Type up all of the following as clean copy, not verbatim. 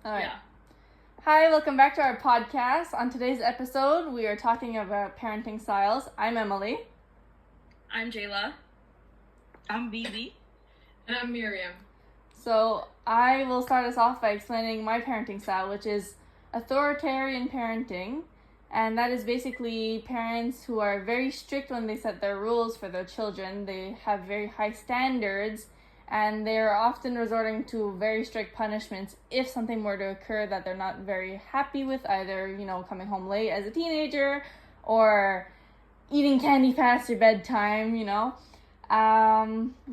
All right. Yeah. Hi, welcome back to our podcast. On today's episode, we are talking about parenting styles. I'm Emily. I'm Jayla. I'm Bibi. And I'm Miriam. So I will start us off by explaining my parenting style, which is authoritarian parenting. And that is basically parents who are very strict when they set their rules for their children. They have very high standards, and they are often resorting to very strict punishments if something were to occur that they're not very happy with, either, coming home late as a teenager or eating candy past your bedtime,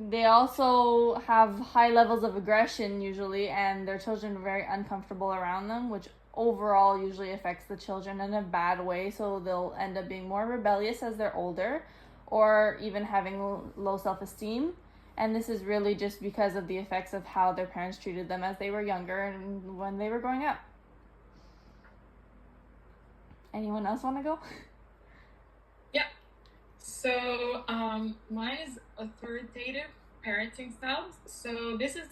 They also have high levels of aggression usually, and their children are very uncomfortable around them, which overall usually affects the children in a bad way, so they'll end up being more rebellious as they're older, or even having low self-esteem. And this is really just because of the effects of how their parents treated them as they were younger and when they were growing up. Anyone else want to go? Yeah. So, mine is authoritative parenting styles. So this is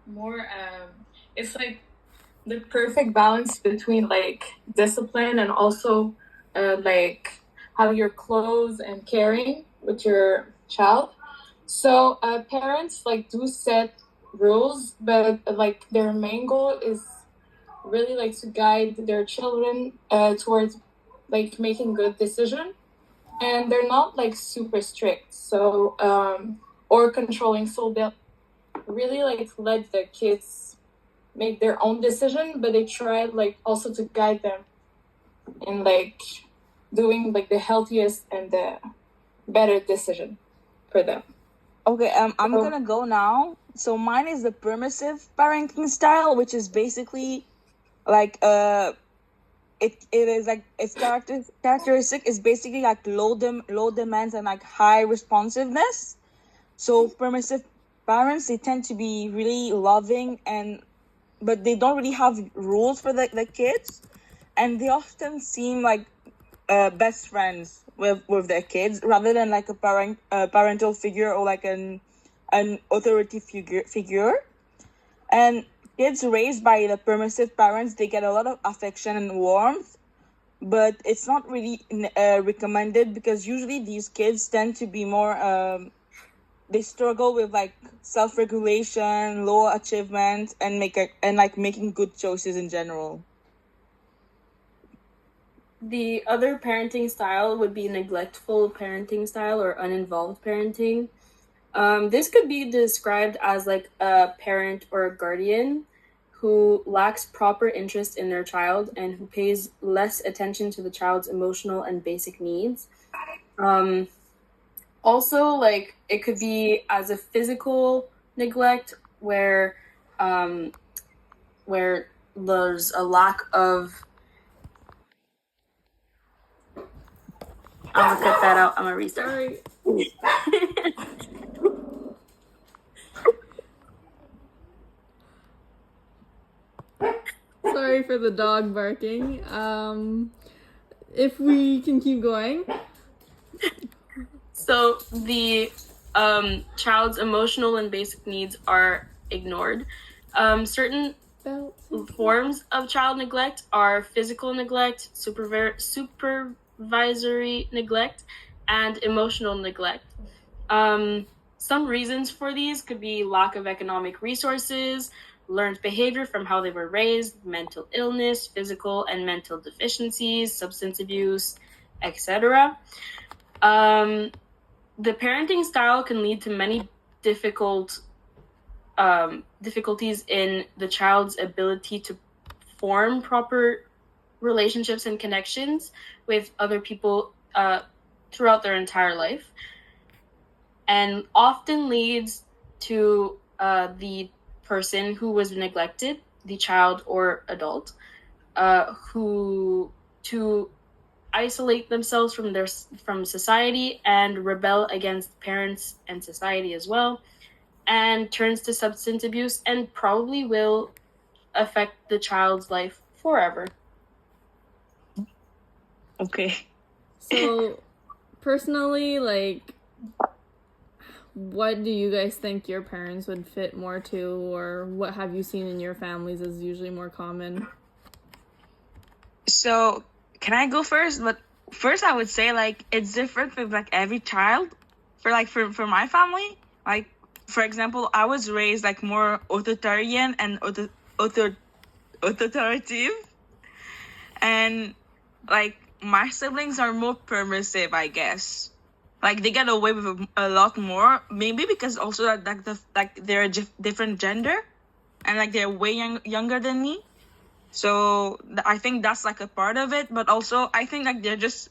more, it's the perfect balance between discipline and also how you're close and caring with your child. So parents do set rules, but their main goal is really to guide their children towards making good decision, and they're not super strict, so or controlling, so they'll really let the kids make their own decision, but they try also to guide them in doing the healthiest and the better decision for them. Okay, I'm gonna go now. So mine is the permissive parenting style, which is basically it is its characteristic is basically low demands and high responsiveness. So permissive parents, they tend to be really loving, but they don't really have rules for the kids, and they often seem best friends with their kids rather than a parental figure or an authority figure. And kids raised by the permissive parents, they get a lot of affection and warmth, but it's not really recommended, because usually these kids tend to be more they struggle with self-regulation, low achievement, and making good choices in general. The other parenting style would be neglectful parenting style or uninvolved parenting. This could be described as a parent or a guardian who lacks proper interest in their child and who pays less attention to the child's emotional and basic needs. Also, it could be as a physical neglect where there's a lack of... I'm gonna cut that out. I'm gonna restart. Sorry. Sorry for the dog barking. If we can keep going. So the child's emotional and basic needs are ignored. Certain forms of child neglect are physical neglect, supervisory neglect, and emotional neglect. Some reasons for these could be lack of economic resources, learned behavior from how they were raised, mental illness, physical and mental deficiencies, substance abuse, etc. The parenting style can lead to many difficulties in the child's ability to form proper relationships and connections with other people throughout their entire life, and often leads to the person who was neglected, the child or adult, who to isolate themselves from society and rebel against parents and society as well, and turns to substance abuse and probably will affect the child's life forever. Okay. So personally, what do you guys think your parents would fit more to, or what have you seen in your families is usually more common? So, can I go first? But first, I would say like it's different with like every child. For my family, like for example, I was raised like more authoritarian and authoritative, and like my siblings are more permissive, I guess. Like they get away with a lot more, maybe because also that like they're a different gender, and like they're way younger than me. So I think that's like a part of it, but also I think like they're just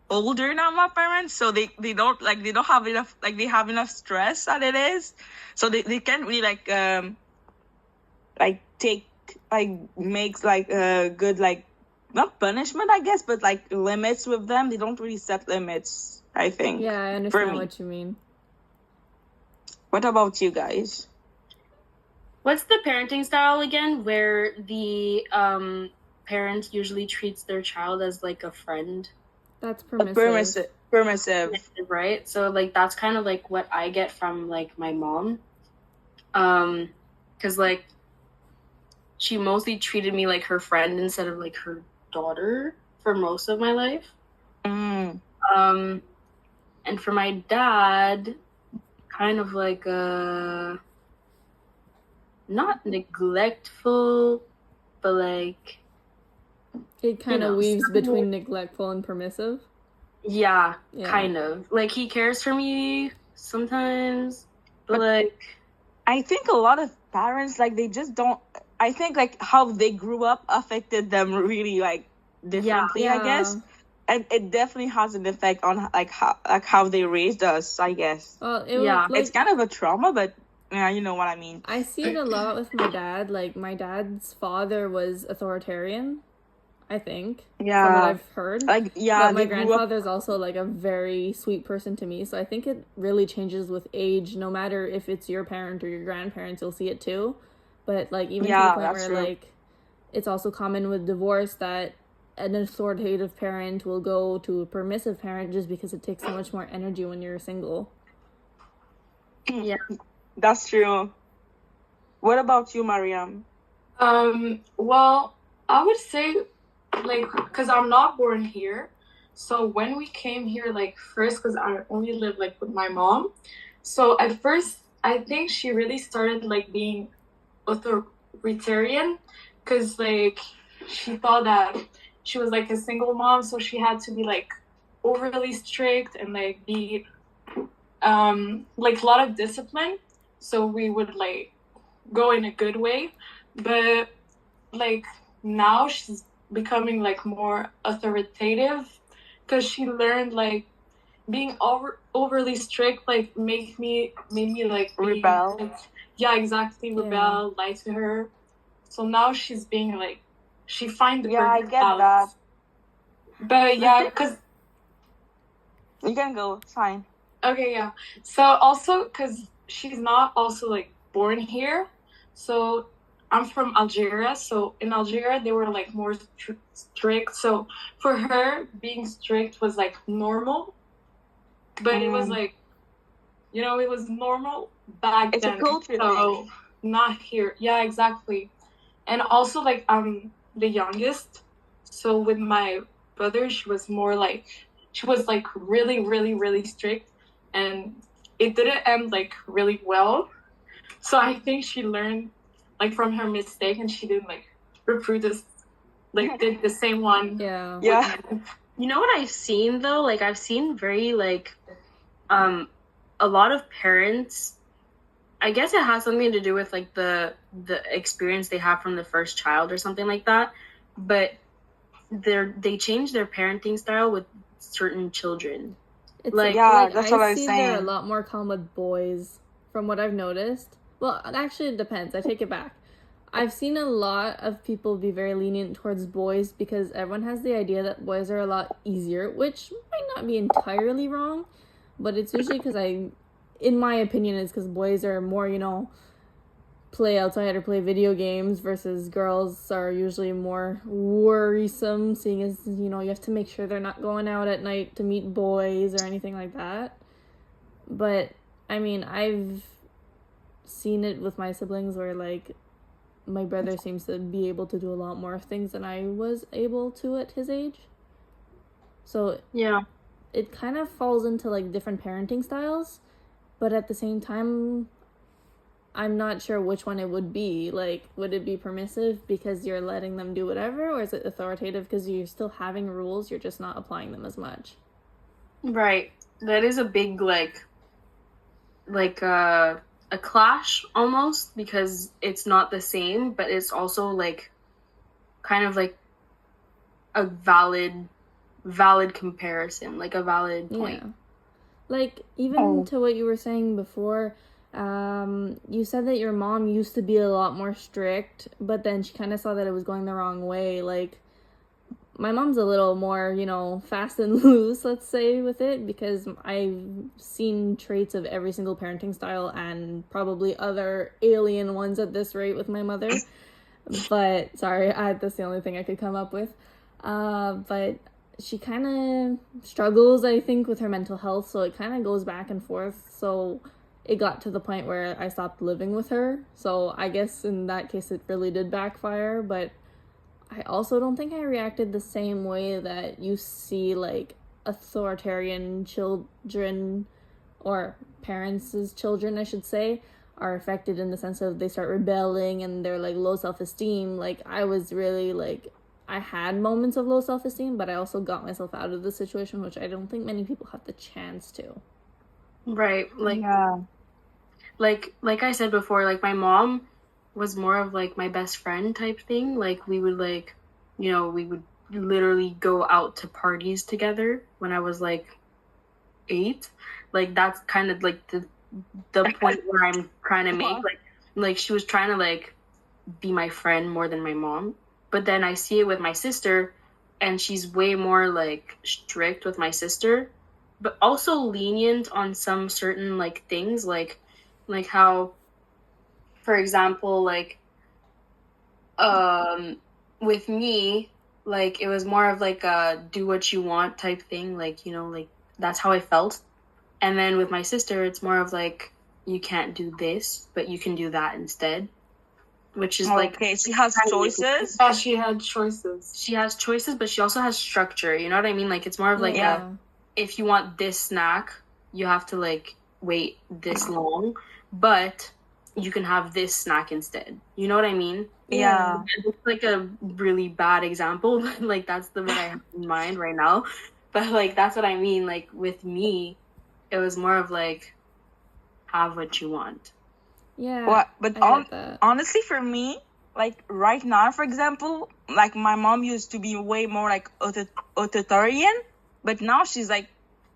older now, my parents, so they don't have enough, like they have enough stress as it is, so they can't really like take like makes like a good like not punishment, I guess, but like limits with them. They don't really set limits, I think. Yeah, I For understand me. what you mean. What about you guys? What's the parenting style again, where the parent usually treats their child as like a friend? That's Permissive. Right? So like that's kind of like what I get from like my mom. Because like she mostly treated me like her friend instead of like her daughter for most of my life. Mm. And for my dad, kind of like not neglectful, but like It kind of know, weaves somewhat- between neglectful and permissive. yeah, Yeah. kind of. Like he cares for me sometimes, but like I think a lot of parents like they just don't. I think like how they grew up affected them really like differently, I guess, and it definitely has an effect on like how they raised us, I guess. Well, it Yeah. was like It's kind of a trauma, but yeah, you know what I mean. I see it a lot with my dad. Like my dad's father was authoritarian, I think, from what Yeah, I've heard. like yeah, But my they grew up. grandfather's also like a very sweet person to me. So I think it really changes with age. No matter if it's your parent or your grandparents, you'll see it too. But like even to the Yeah, point that's where true. like it's also common with divorce that an authoritative parent will go to a permissive parent just because it takes so much more energy when you're single. yeah. That's true. What about you, Mariam? Well, I would say, like, because I'm not born here. So when we came here, like, first, because I only live, like, with my mom. So at first, I think she really started, like, being authoritarian. Because, like, she thought that she was, like, a single mom. So she had to be, like, overly strict and, like, be, like, a lot of discipline. So we would, like, go in a good way, but like now she's becoming like more authoritative because she learned like being overly strict like made me like be Rebel. like, yeah, exactly, rebel, lie to her. So now she's being like she find the Yeah, I perfect get balance. But yeah, because You can go. It's fine. okay, yeah. So also because she's not also like born here, so I'm from Algeria. So in Algeria they were like more strict. So for her being strict was like normal, but it was like it was normal back It's a then. culture So thing. not here. Yeah, exactly. And also like I'm the youngest, so with my brother she was really really strict, and it didn't end like really well. So I think she learned like from her mistake, and she didn't like reprove this, like did the same one. Yeah. Yeah. You know what I've seen though? Like I've seen very like a lot of parents, I guess it has something to do with like the experience they have from the first child or something like that, but they change their parenting style with certain children. It's Like- Yeah, that's what I I was see they're a saying. lot more calm with boys, from what I've noticed. Well, actually, it depends. I take it back. I've seen a lot of people be very lenient towards boys because everyone has the idea that boys are a lot easier, which might not be entirely wrong, but it's usually because in my opinion, it's because boys are more, play outside or play video games versus girls are usually more worrisome, seeing as you have to make sure they're not going out at night to meet boys or anything like that. But I mean, I've seen it with my siblings where, like, my brother seems to be able to do a lot more things than I was able to at his age. So Yeah. it kind of falls into, like, different parenting styles, but at the same time, I'm not sure which one it would be. Like, would it be permissive because you're letting them do whatever, or is it authoritative because you're still having rules, you're just not applying them as much? Right. That is a big, like a clash almost, because it's not the same, but it's also like kind of like a valid comparison, like a valid point. Yeah. Like, even to what you were saying before, you said that your mom used to be a lot more strict, but then she kind of saw that it was going the wrong way. Like, my mom's a little more, you know, fast and loose, let's say, with it, because I've seen traits of every single parenting style and probably other alien ones at this rate with my mother. But, sorry, that's the only thing I could come up with. But she kind of struggles, I think, with her mental health, so it kind of goes back and forth. So it got to the point where I stopped living with her. So I guess in that case it really did backfire, but I also don't think I reacted the same way that you see, like, authoritarian children, or parents' children, I should say, are affected in the sense of they start rebelling and they're, like, low self-esteem. Like, I was really, like, I had moments of low self-esteem, but I also got myself out of the situation, which I don't think many people have the chance to. Right. Like, Yeah. like I said before, like, my mom was more of like my best friend type thing. Like, we would, like, you know, we would literally go out to parties together when I was like 8. Like, that's kind of like the point where I'm trying to make. Like she was trying to, like, be my friend more than my mom. But then I see it with my sister, and she's way more, like, strict with my sister, but also lenient on some certain, like, things, like how, for example, like, with me, like, it was more of like a do what you want type thing, like, you know, like, that's how I felt. And then with my sister, it's more of like, you can't do this, but you can do that instead, which is like, Okay, she has choices. Yeah, she had choices. she has choices, but she also has structure, you know what I mean? Like, it's more of like Yeah. if you want this snack, you have to, like, wait this long, but you can have this snack instead. You know what I mean? Yeah. It's like a really bad example, but, like, that's the one I have in mind right now. But, like, that's what I mean. Like, with me, it was more of like, have what you want. Yeah. What? But I get that. honestly, for me, like right now, for example, like my mom used to be way more like authoritarian, but now she's like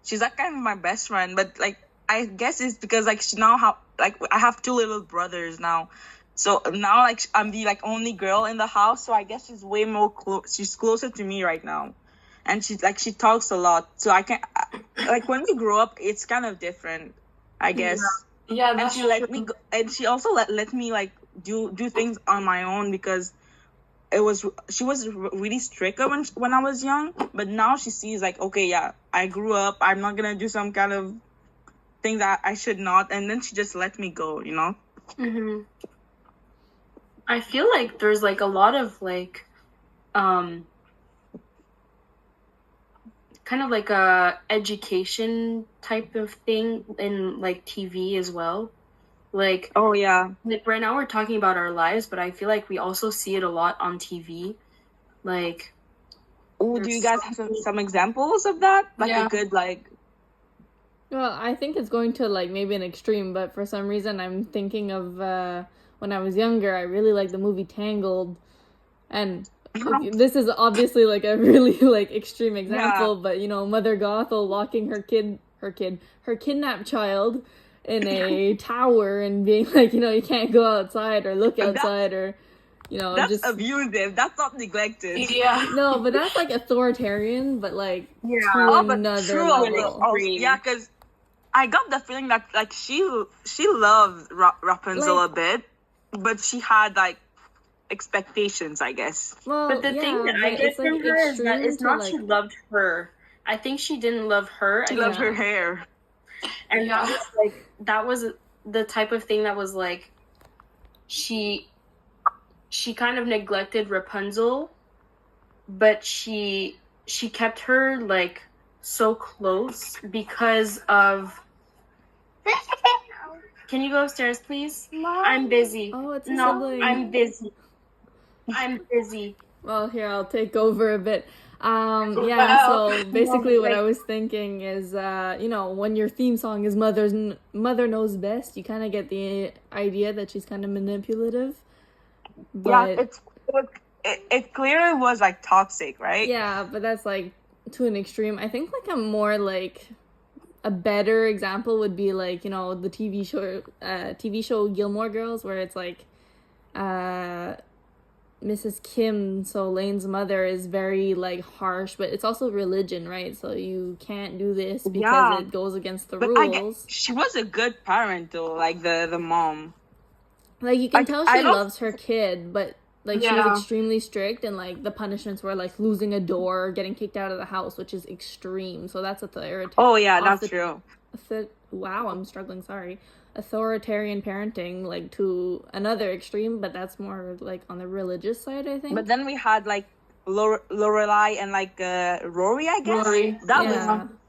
kind of my best friend. But like, I guess it's because like she now I have 2 little brothers now, so now like I'm the like only girl in the house. So I guess she's way more she's closer to me right now, and she talks a lot. So I can like when we grow up, it's kind of different, I guess. Yeah, And that's she let true. me go, and she also let me like do things on my own, because she was really strict when I was young, but now she sees like, okay, yeah, I grew up, I'm not gonna do some kind of thing that I should not, and then she just let me go, you know. Mm-hmm. I feel like there's like a lot of like kind of like a education type of thing in like TV as well. Like, Oh yeah. like right now we're talking about our lives, but I feel like we also see it a lot on TV. Like, Oh, do you guys have some examples of that? Like Yeah. a good like. Well, I think it's going to, like, maybe an extreme, but for some reason I'm thinking of when I was younger, I really liked the movie Tangled. And this is obviously like a really like extreme example, but you know, Mother Gothel locking her kidnapped child in a tower and being like, you know, you can't go outside or look outside, or, you know, That's just abusive. That's not neglected. Yeah. no, but that's like authoritarian, but like Yeah. to Oh, but another true. level. Yeah, because I got the feeling that like she loved Rapunzel Like- a bit, but she had like expectations, I guess. Well, But the thing that I but get it's, like, from her is that extreme it's to, not like, she loved her. I think she didn't love her. She I think loved her Yeah. hair. And Yeah. that was the type of thing that was like she kind of neglected Rapunzel, but she kept her like so close because of. Can you go upstairs, please? I'm busy. Oh, it's a No, sibling. I'm busy. I'm busy. Well, here, I'll take over a bit. Wow. So basically what I was thinking is, when your theme song is Mother Knows Best, you kind of get the idea that she's kind of manipulative. But it clearly was like toxic, right? yeah, but that's like to an extreme. I think like a better example would be like, the TV show Gilmore Girls, where it's like, Mrs. Kim, so Lane's mother, is very like harsh, but it's also religion, right? So you can't do this because it goes against the rules. She was a good parent though, like the mom. Like you can tell she loves her kid, but like she was extremely strict, and like the punishments were like losing a door or getting kicked out of the house, which is extreme. So that's authoritarian. Oh yeah, that's true. Wow, I'm struggling. Sorry. Authoritarian parenting, like to another extreme, but that's more like on the religious side, I think. But then we had like Lorelai and like Rory, I guess. Rory.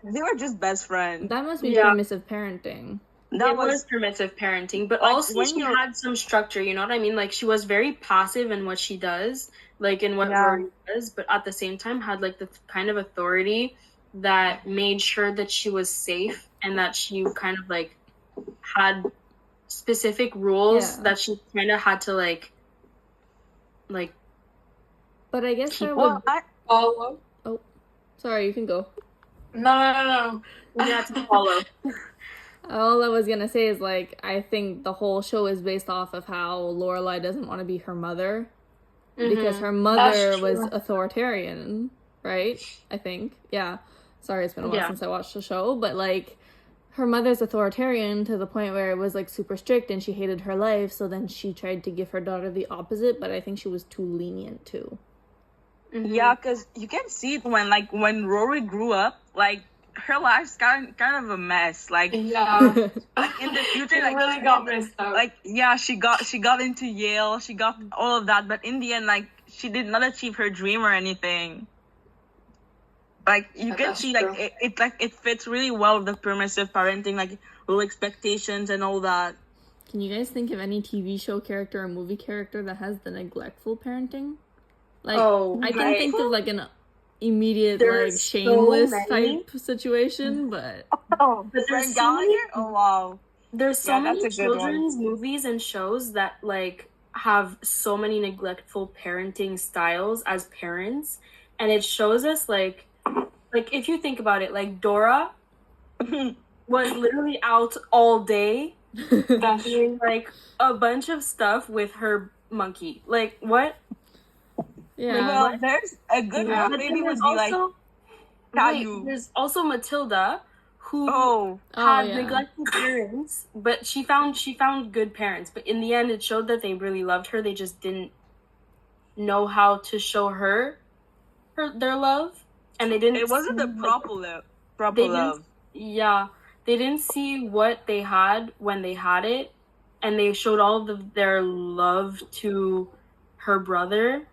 They were just best friends. That must be permissive parenting. That was permissive parenting, but like, also she had some structure, you know what I mean? Like she was very passive in what she does, like in what Rory does, but at the same time had like the kind of authority that made sure that she was safe and that she kind of like had specific rules that she kind of had to like. But I guess that would follow. Oh, sorry, you can go. No. We have to follow. All I was gonna say is like I think the whole show is based off of how Lorelai doesn't want to be her mother because her mother was authoritarian, right? I think. Yeah. Sorry, it's been a while since I watched the show, but like her mother's authoritarian to the point where it was like super strict and she hated her life, so then she tried to give her daughter the opposite, but I think she was too lenient too. Yeah, because you can see it when Rory grew up, like her life's kind of a mess. Like in the future, it really got messed up. Like she got into Yale, she got all of that, but in the end, like she did not achieve her dream or anything. Like you can see, like it fits really well with the permissive parenting, like low expectations and all that. Can you guys think of any TV show character or movie character that has the neglectful parenting? Like I can think of like an immediate like shameless type situation, but there's Gallagher. Oh wow, there's so many children's movies and shows that like have so many neglectful parenting styles as parents, and it shows us like if you think about it, like Dora was literally out all day doing like a bunch of stuff with her monkey. Like what? Yeah. Well, there's a good one. Maybe would be like Caillou. There's also Matilda, who had neglected parents, but she found good parents. But in the end, it showed that they really loved her. They just didn't know how to show her their love, and they didn't. It wasn't the proper love. Yeah, they didn't see what they had when they had it, and they showed all of their love to her brother.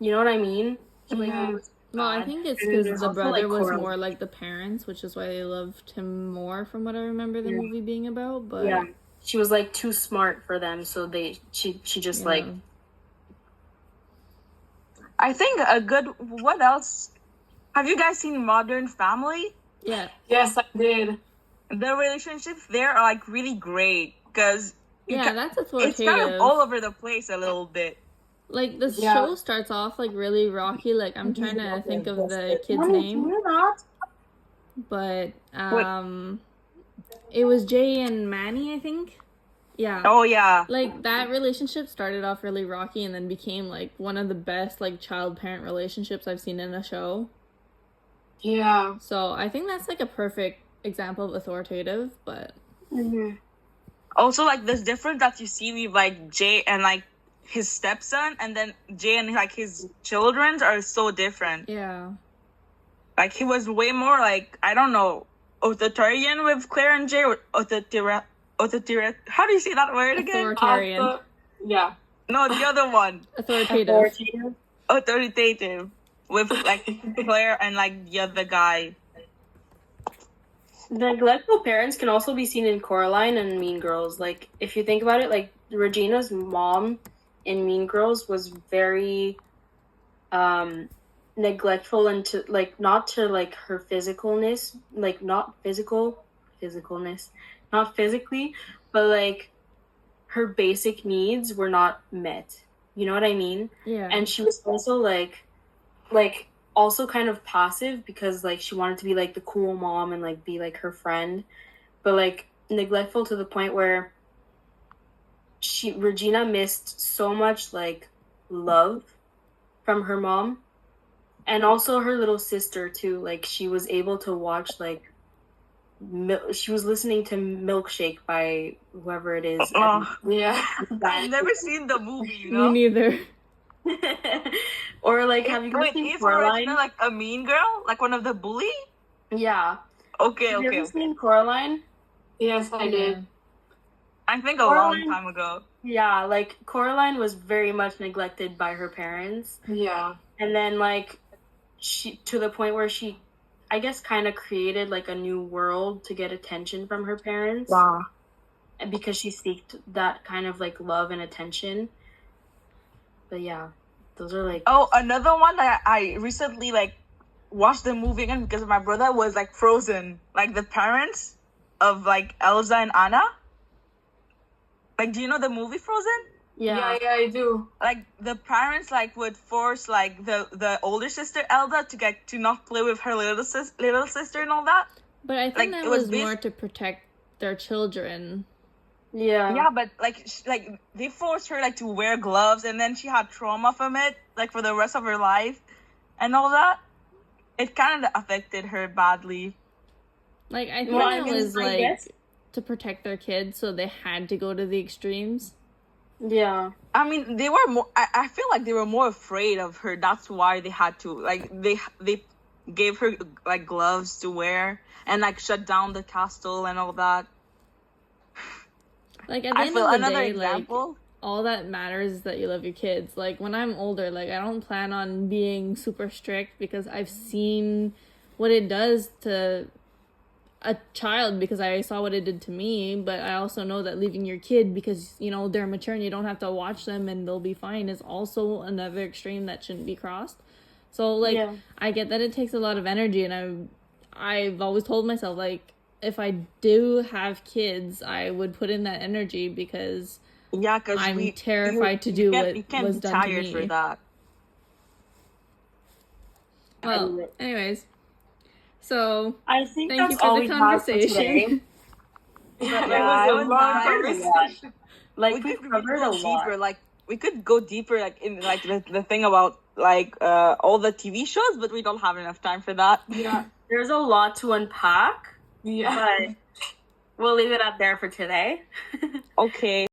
You know what I mean? Well, I think it's because the brother was more like the parents, which is why they loved him more, from what I remember the movie being about. But yeah, she was like too smart for them, so she just like. I think what else? Have you guys seen Modern Family? Yeah. Yes, I did. The relationships there are like really great because that's authoritative. It's kind of all over the place a little bit. Like the show starts off like really rocky. Like I'm trying to think of the kid's name, but it was Jay and Manny, I think. Yeah. Oh yeah. Like that relationship started off really rocky and then became like one of the best like child-parent relationships I've seen in a show. Yeah. So I think that's like a perfect example of authoritative, but also like this difference that you see with like Jay and like his stepson, and then Jay and like his children are so different. Yeah. Like he was way more like, I don't know, authoritarian with Claire and Jay, or authoritarian. How do you say that word again? Authoritarian. Yeah. No, the other one. Authoritative. Authoritative with like Claire and like the other guy. Neglectful parents can also be seen in Coraline and Mean Girls. Like, if you think about it, like, Regina's mom in Mean Girls was very neglectful and to, like, not to, like, her physicalness, like, not physicalness, not physically, but, like, her basic needs were not met. You know what I mean? Yeah. And she was also, like, also kind of passive because like she wanted to be like the cool mom and like be like her friend, but like neglectful to the point where Regina missed so much like love from her mom and also her little sister too. Like she was able to watch like she was listening to Milkshake by whoever it is. Yeah. I've never seen the movie, you Me know? neither. Or like, have you guys seen Coraline? Regina like a mean girl? Like one of the bully? Yeah. Okay, Have you okay. ever seen Coraline? Yes, I did. I think a long time ago. Yeah, like Coraline was very much neglected by her parents. Yeah. And then like she to the point where she I guess kind of created like a new world to get attention from her parents. Wow. And because she seeked that kind of like love and attention. But yeah, those are like Oh, another one that I recently like watched the movie again because my brother was like Frozen. Like the parents of like Elsa and Anna. Like, do you know the movie Frozen? Yeah, I do. Like the parents like would force like the older sister Elsa to not play with her little sister and all that. But I think Like, that it was was more to protect their children. Yeah, but like they forced her like to wear gloves, and then she had trauma from it like for the rest of her life, and all that. It kind of affected her badly. Like I think Well, it was I like guess- to protect their kids, so they had to go to the extremes. Yeah. I mean, they were more. I feel like they were more afraid of her. That's why they had to like they gave her like gloves to wear and like shut down the castle and all that. Like at the I end feel of the another day, example. like all that matters is that you love your kids. Like when I'm older, like I don't plan on being super strict because I've seen what it does to a child because I saw what it did to me, but I also know that leaving your kid because, you know, they're mature and you don't have to watch them and they'll be fine is also another extreme that shouldn't be crossed. So like Yeah. I get that it takes a lot of energy, and I've always told myself like if I do have kids, I would put in that energy because Yeah, because I'm terrified to do what you can't was be done to tired me. for that. Well, anyways, so I think thank you that's for all the we have for conversation. today. Yeah, it it was was a long nice. conversation. Like We we could covered a go lot. deeper. Like we could go deeper, like in like the thing about like all the TV shows, but we don't have enough time for that. Yeah. There's a lot to unpack, Yeah. but we'll leave it up there for today. Okay.